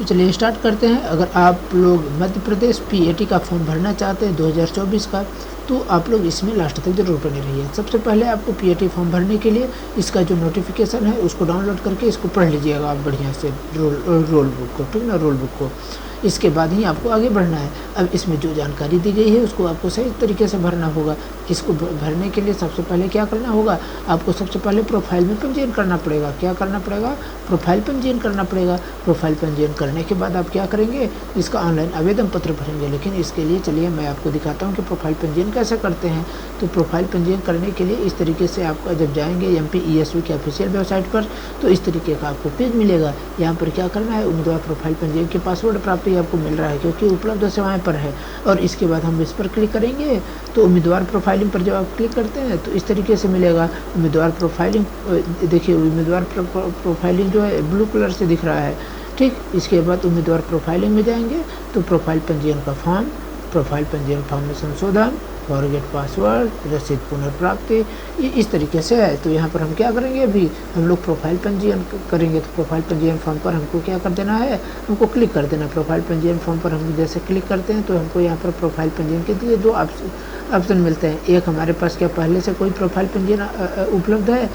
तो चलिए स्टार्ट करते हैं। अगर आप लोग मध्य प्रदेश पीएटी का फॉर्म भरना चाहते हैं 2024 का, तो आप लोग इसमें लास्ट तक जरूर बने रहिए। सबसे पहले आपको पीएटी फॉर्म भरने के लिए इसका जो नोटिफिकेशन है उसको डाउनलोड करके इसको पढ़ लीजिएगा आप बढ़िया से, रोल बुक को, ठीक ना, रोल बुक को। इसके बाद ही आपको आगे बढ़ना है। अब इसमें जो जानकारी दी गई है उसको आपको सही तरीके से भरना होगा। इसको भरने के लिए सबसे पहले क्या करना होगा, आपको सबसे पहले प्रोफाइल में पंजीयन करना पड़ेगा। क्या करना पड़ेगा? प्रोफाइल पंजीयन करना पड़ेगा। प्रोफाइल पंजीयन करने के बाद आप क्या करेंगे, इसका ऑनलाइन आवेदन पत्र भरेंगे। लेकिन इसके लिए चलिए मैं आपको दिखाता हूँ कि प्रोफाइल पंजीयन कैसे करते हैं। तो प्रोफाइल पंजीयन करने के लिए इस तरीके से आपका जब जाएंगे MPESV की ऑफिशियल वेबसाइट पर, तो इस तरीके का आपको पेज मिलेगा। यहाँ पर क्या करना है, उम्मीदवार प्रोफाइल पंजीयन के पासवर्ड प्राप्ति आपको मिल रहा है क्योंकि उपलब्ध सेवाएं पर है। और इसके बाद हम इस पर क्लिक करेंगे तो उम्मीदवार प्रोफाइलिंग पर जब आप क्लिक करते हैं तो इस तरीके से मिलेगा उम्मीदवार प्रोफाइलिंग। देखिए उम्मीदवार प्रोफाइलिंग जो है ब्लू कलर से दिख रहा है, ठीक। इसके बाद उम्मीदवार प्रोफाइलिंग में जाएंगे तो प्रोफाइल पंजीयन का फॉर्म, प्रोफाइल पंजीयन फॉर्म में संशोधन, फॉरगेट पासवर्ड, रसीद पुनर्प्राप्ति, ये इस तरीके से है। तो यहाँ पर हम क्या करेंगे, अभी हम लोग प्रोफाइल पंजीयन करेंगे। तो प्रोफाइल पंजीयन फॉर्म पर हमको क्या कर देना है, हमको क्लिक कर देना। प्रोफाइल पंजीयन फॉर्म पर हम जैसे क्लिक करते हैं तो हमको यहाँ पर प्रोफाइल पंजीयन के लिए दो ऑप्शन मिलते हैं। एक, हमारे पास क्या पहले से कोई प्रोफाइल पंजीयन उपलब्ध है,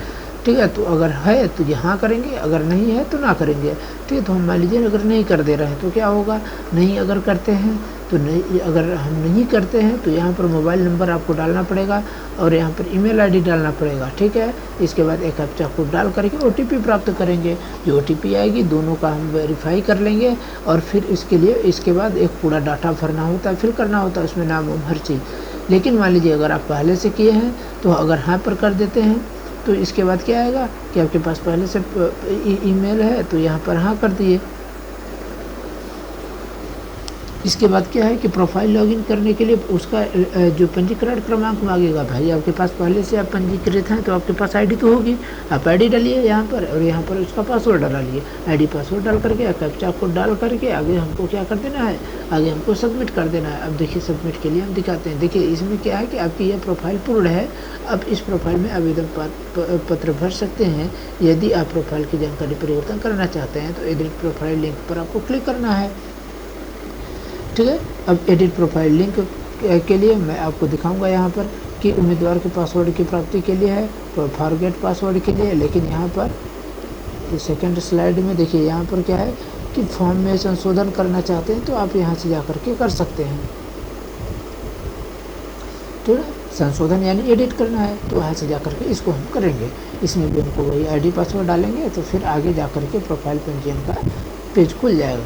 ठीक है। तो अगर है तो यहाँ करेंगे, अगर नहीं है तो ना करेंगे, ठीक है। तो हम मान लीजिए अगर नहीं कर दे रहे हैं तो क्या होगा, नहीं अगर करते हैं तो नहीं, अगर हम नहीं करते हैं तो यहाँ पर मोबाइल नंबर आपको डालना पड़ेगा और यहाँ पर ईमेल आईडी डालना पड़ेगा, ठीक है। इसके बाद एक कैप्चा कोड डाल करके OTP प्राप्त करेंगे। जो OTP आएगी दोनों का हम वेरीफाई कर लेंगे और फिर इसके लिए इसके बाद एक पूरा डाटा भरना होता है, फिल करना होता है, उसमें नाम हर चीज़। लेकिन मान लीजिए अगर आप पहले से किए हैं तो अगर हाँ पर कर देते हैं तो इसके बाद क्या आएगा कि आपके पास पहले से ईमेल है तो यहाँ पर हाँ कर दिए। इसके बाद क्या है कि प्रोफाइल लॉगिन करने के लिए उसका जो पंजीकरण क्रमांक मांगेगा। भाई आपके पास पहले से आप पंजीकृत हैं तो आपके पास आईडी तो होगी, आप आईडी डालिए यहाँ पर और यहाँ पर उसका पासवर्ड डालिए। आईडी पासवर्ड डाल करके कैप्चा कोड डाल करके आगे हमको क्या कर देना है, आगे हमको सबमिट कर देना है। अब देखिए सबमिट के लिए हम दिखाते हैं। देखिए इसमें क्या है कि आपकी यह प्रोफाइल पूर्ण है। अब इस प्रोफाइल में आवेदन पत्र भर सकते हैं। यदि आप प्रोफाइल की जानकारी परिवर्तन करना चाहते हैं तो एडिट प्रोफाइल लिंक पर आपको क्लिक करना है, ठीक है। अब एडिट प्रोफाइल लिंक के लिए मैं आपको दिखाऊंगा यहाँ पर कि उम्मीदवार के पासवर्ड की प्राप्ति के लिए है, फॉरगेट पासवर्ड के लिए। लेकिन यहाँ पर सेकंड स्लाइड में देखिए यहाँ पर क्या है कि फॉर्म में संशोधन करना चाहते हैं तो आप यहाँ से जा कर के कर सकते हैं, ठीक है। संशोधन यानी एडिट करना है तो वहाँ से जा कर के इसको हम करेंगे। इसमें भी हमको वही आईडी पासवर्ड डालेंगे तो फिर आगे जा कर के प्रोफाइल पंजीयन का पेज खुल जाएगा।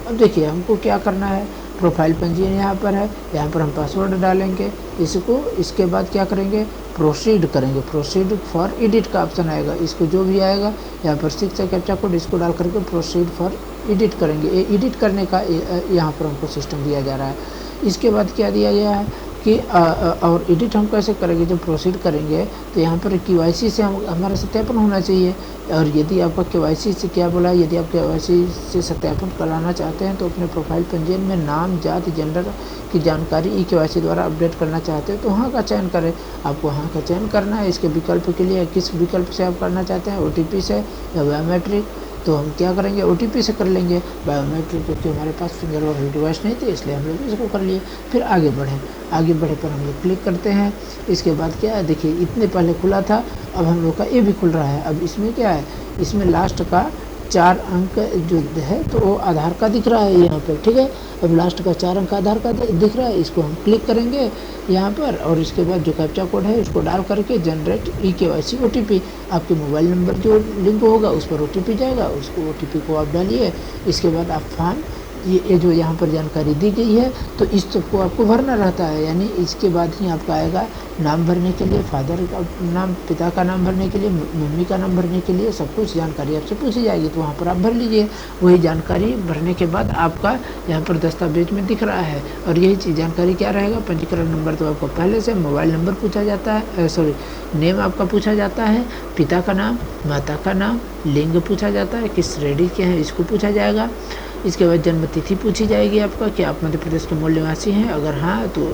अब देखिए हमको क्या करना है, प्रोफाइल पंजीयन यहाँ पर है, यहाँ पर हम पासवर्ड डालेंगे इसको। इसके बाद क्या करेंगे, प्रोसीड करेंगे। प्रोसीड फॉर एडिट का ऑप्शन आएगा, इसको जो भी आएगा यहाँ पर 6 कैप्चा कोड इसको डाल करके प्रोसीड फॉर एडिट करेंगे। एडिट करने का यहाँ पर हमको सिस्टम दिया जा रहा है। इसके बाद क्या दिया गया है कि और एडिट हम कैसे करेंगे, जब प्रोसीड करेंगे तो यहाँ पर KYC से हमारा सत्यापन होना चाहिए। और यदि आपका KYC से क्या बोला है, यदि आप KYC से सत्यापन कराना चाहते हैं तो अपने प्रोफाइल पंजीयन में नाम, जाति, जेंडर की जानकारी KYC द्वारा अपडेट करना चाहते हैं तो हाँ का चयन करें। आपको हाँ का चयन करना है। इसके विकल्प के लिए किस विकल्प से आप करना चाहते हैं, OTP से या बायोमेट्रिक, तो हम क्या करेंगे OTP से कर लेंगे। बायोमेट्रिक क्योंकि हमारे पास फिंगर और डिवाइस नहीं थी इसलिए हम लोग इसको कर लिए। फिर आगे बढ़े, आगे बढ़े पर हम लोग क्लिक करते हैं। इसके बाद क्या है, देखिए इतने पहले खुला था, अब हम लोग का ये भी खुल रहा है। अब इसमें क्या है, इसमें लास्ट का 4 अंक जो है तो वो आधार का दिख रहा है यहाँ पर, ठीक है। अब लास्ट का 4 अंक आधार का दिख रहा है, इसको हम क्लिक करेंगे यहाँ पर और इसके बाद जो कैप्चा कोड है उसको डाल करके जनरेट KYC OTP, आपके मोबाइल नंबर जो लिंक होगा उस पर OTP जाएगा, उसको OTP को आप डालिए। इसके बाद आप फॉर्म ये जो यहाँ पर जानकारी दी गई है तो इस सबको आपको भरना रहता है। यानी इसके बाद ही आपका आएगा नाम भरने के लिए, फादर का नाम, पिता का नाम भरने के लिए, मम्मी का नाम भरने के लिए, सब कुछ जानकारी आपसे पूछी जाएगी तो वहाँ पर आप भर लीजिए। वही जानकारी भरने के बाद आपका यहाँ पर दस्तावेज में दिख रहा है और यही चीज़ जानकारी क्या रहेगा, पंजीकरण नंबर तो आपको पहले से, मोबाइल नंबर पूछा जाता है, सॉरी नेम आपका पूछा जाता है, पिता का नाम, माता का नाम, लिंग पूछा जाता है, किस श्रेणी के हैं इसको पूछा जाएगा। इसके बाद जन्म तिथि पूछी जाएगी आपका कि आप मध्य प्रदेश के मूल निवासी हैं, अगर हाँ तो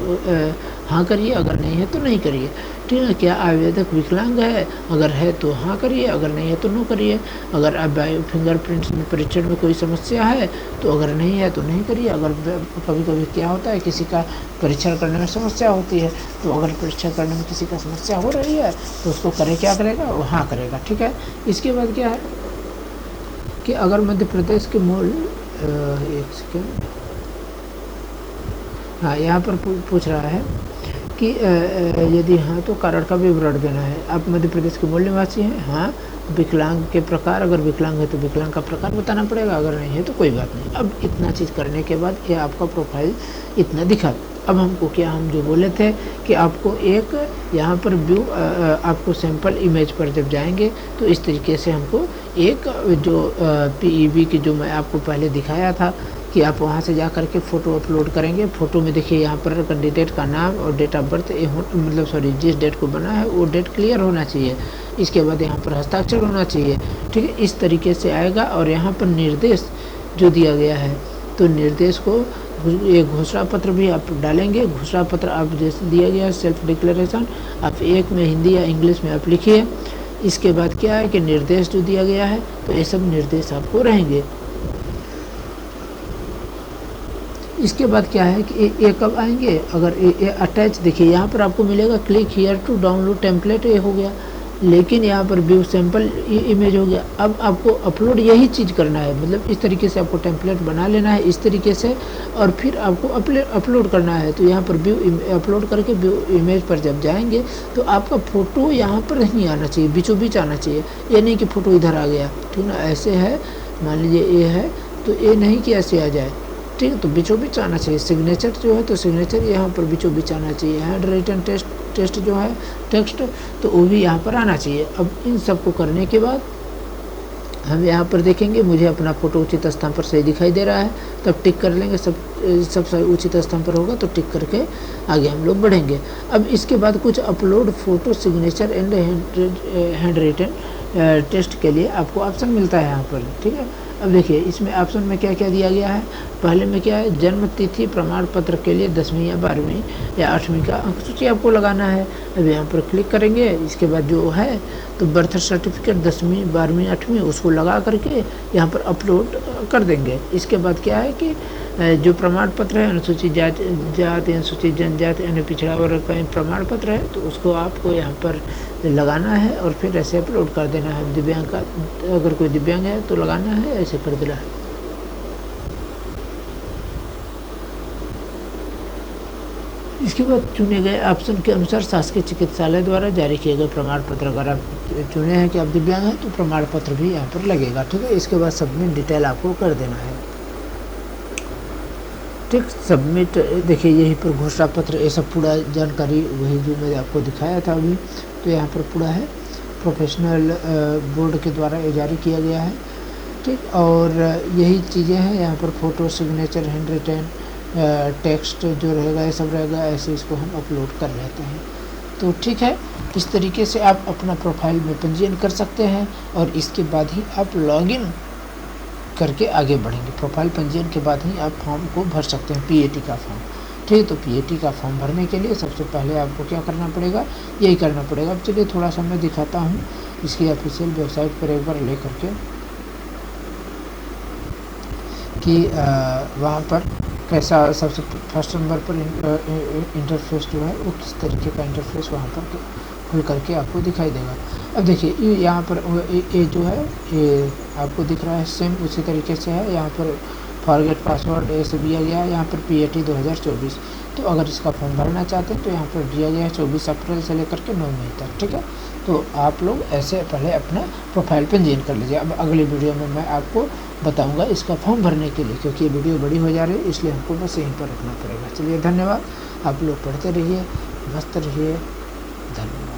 हाँ करिए, अगर नहीं है तो नहीं करिए, ठीक है। क्या आवेदक विकलांग है? अगर है तो हाँ करिए, अगर नहीं है तो नो करिए। अगर आप बायो फिंगरप्रिंट्स में परीक्षण में कोई समस्या है तो अगर नहीं है तो नहीं करिए। अगर कभी कभी क्या होता है, किसी का परीक्षण करने में समस्या होती है, तो अगर परीक्षण करने में किसी का समस्या हो रही है तो उसको क्या करेगा, वो हाँ करेगा। ठीक है। इसके बाद क्या है कि अगर मध्य प्रदेश के मूल एक सेकेंड, हाँ यहाँ पर पूछ रहा है कि यदि हाँ तो कारण का विवरण देना है। आप मध्य प्रदेश के मूल निवासी हैं? हाँ। विकलांग के प्रकार, अगर विकलांग है तो विकलांग का प्रकार बताना पड़ेगा, अगर नहीं है तो कोई बात नहीं। अब इतना चीज़ करने के बाद ये आपका प्रोफाइल इतना दिखा। अब हमको क्या, हम जो बोले थे कि आपको एक यहाँ पर व्यू, आपको सैंपल इमेज पर जब जाएंगे तो इस तरीके से हमको एक जो PEB की जो मैं आपको पहले दिखाया था कि आप वहाँ से जा कर के फ़ोटो अपलोड करेंगे। फ़ोटो में देखिए यहाँ पर कैंडिडेट का नाम और डेट ऑफ बर्थ, मतलब सॉरी जिस डेट को बना है वो डेट क्लियर होना चाहिए। इसके बाद यहाँ पर हस्ताक्षर होना चाहिए। ठीक है, इस तरीके से आएगा। और यहाँ पर निर्देश जो दिया गया है, तो निर्देश को एक घोषणा पत्र भी आप डालेंगे। घोषणा पत्र आप जैसे दिया गया है सेल्फ डिक्लेरेशन, आप एक में हिंदी या इंग्लिश में आप लिखिए। इसके बाद क्या है कि निर्देश जो दिया गया है, तो ये सब निर्देश आपको रहेंगे। इसके बाद क्या है कि ये कब आएंगे, अगर ये अटैच, देखिए यहाँ पर आपको मिलेगा click here to download template, ये हो गया। लेकिन यहाँ पर व्यू सैंपल इमेज हो गया। अब आपको अपलोड यही चीज़ करना है, मतलब इस तरीके से आपको टेम्पलेट बना लेना है इस तरीके से, और फिर आपको अपलोड करना है। तो यहाँ पर व्यू अपलोड करके व्यू इमेज पर जब जाएंगे तो आपका फ़ोटो यहाँ पर नहीं आना चाहिए, बीचों बीच आना चाहिए। ये नहीं कि फ़ोटो इधर आ गया, ठीक ना, ऐसे है, मान लीजिए ये है तो ये नहीं कि ऐसे आ जाए। ठीक है, तो बीचों बीच आना चाहिए। सिग्नेचर जो है तो सिग्नेचर यहाँ पर बीचों बीच आना चाहिए। हैंड रिटन टेस्ट जो है टेक्स्ट, तो वो भी यहाँ पर आना चाहिए। अब इन सबको करने के बाद हम यहाँ पर देखेंगे मुझे अपना फ़ोटो उचित स्थान पर सही दिखाई दे रहा है, तब टिक कर लेंगे। सब सही उचित स्थान पर होगा तो टिक करके आगे हम लोग बढ़ेंगे। अब इसके बाद कुछ upload photo signature and handwritten test के लिए आपको ऑप्शन मिलता है यहाँ पर। ठीक है, अब देखिए इसमें ऑप्शन में क्या क्या दिया गया है। पहले में क्या है, जन्म तिथि प्रमाण पत्र के लिए 10वीं या 12वीं या 8वीं का अंक सूची आपको लगाना है। अब यहाँ पर क्लिक करेंगे। इसके बाद जो है तो बर्थ सर्टिफिकेट 10वीं 12वीं 8वीं उसको लगा करके यहाँ पर अपलोड कर देंगे। इसके बाद क्या है कि जो प्रमाण पत्र है, अनुसूचित जाति अनुसूचित जनजाति यानी पिछड़ा वर्ग का प्रमाण पत्र है, तो उसको आपको यहाँ पर लगाना है और फिर ऐसे अपलोड कर देना है। दिव्यांग का, अगर कोई दिव्यांग है तो लगाना है, ऐसे कर देना है। इसके बाद चुने गए ऑप्शन के अनुसार शासकीय चिकित्सालय द्वारा जारी किए गए प्रमाण पत्र, अगर आप चुने हैं कि आप दिव्यांग हैं तो प्रमाण पत्र भी यहाँ पर लगेगा। ठीक है, इसके बाद सबमिट डिटेल आपको कर देना है। ठीक, सबमिट, देखिए यहीं पर घोषणा पत्र, ये सब पूरा जानकारी वही जो मैंने आपको दिखाया था अभी, तो यहाँ पर पूरा है। प्रोफेशनल बोर्ड के द्वारा ये जारी किया गया है। ठीक, और यही चीज़ें हैं यहाँ पर, photo signature handwritten text जो रहेगा ये सब रहेगा, ऐसे इसको हम अपलोड कर लेते हैं। तो ठीक है, इस तरीके से आप अपना प्रोफाइल में पंजीयन कर सकते हैं और इसके बाद ही आप लॉगिन करके आगे बढ़ेंगे। प्रोफाइल पंजीयन के बाद ही आप फॉर्म को भर सकते हैं, PAT का फॉर्म। ठीक है, तो PAT का फॉर्म भरने के लिए सबसे पहले आपको क्या करना पड़ेगा, यही करना पड़ेगा। अब चलिए थोड़ा सा मैं दिखाता हूँ इसकी ऑफिशियल वेबसाइट पर एक बार ले करके कि वहाँ पर कैसा, सबसे फर्स्ट नंबर पर इंटरफेस जो है वो किस तरीके का इंटरफेस वहाँ पर खुल करके आपको दिखाई देगा। अब देखिए यहाँ पर ये जो है ये आपको दिख रहा है, सेम उसी तरीके से है। यहाँ पर फॉरगेट पासवर्ड ऐसे दिया गया है, यहाँ पर PAT 2024। तो अगर इसका फॉर्म भरना चाहते हैं तो यहाँ पर दिया गया है 24 अप्रैल से लेकर के 9 मई तक। ठीक है, तो आप लोग ऐसे पहले अपना प्रोफाइल पंजीयन कर लीजिए। अब अगली वीडियो में मैं आपको बताऊंगा इसका फॉर्म भरने के लिए, क्योंकि ये वीडियो बड़ी हो जा रही है इसलिए हमको बस यहीं पर रखना पड़ेगा। चलिए धन्यवाद, आप लोग पढ़ते रहिए, मस्त रहिए, धन्यवाद।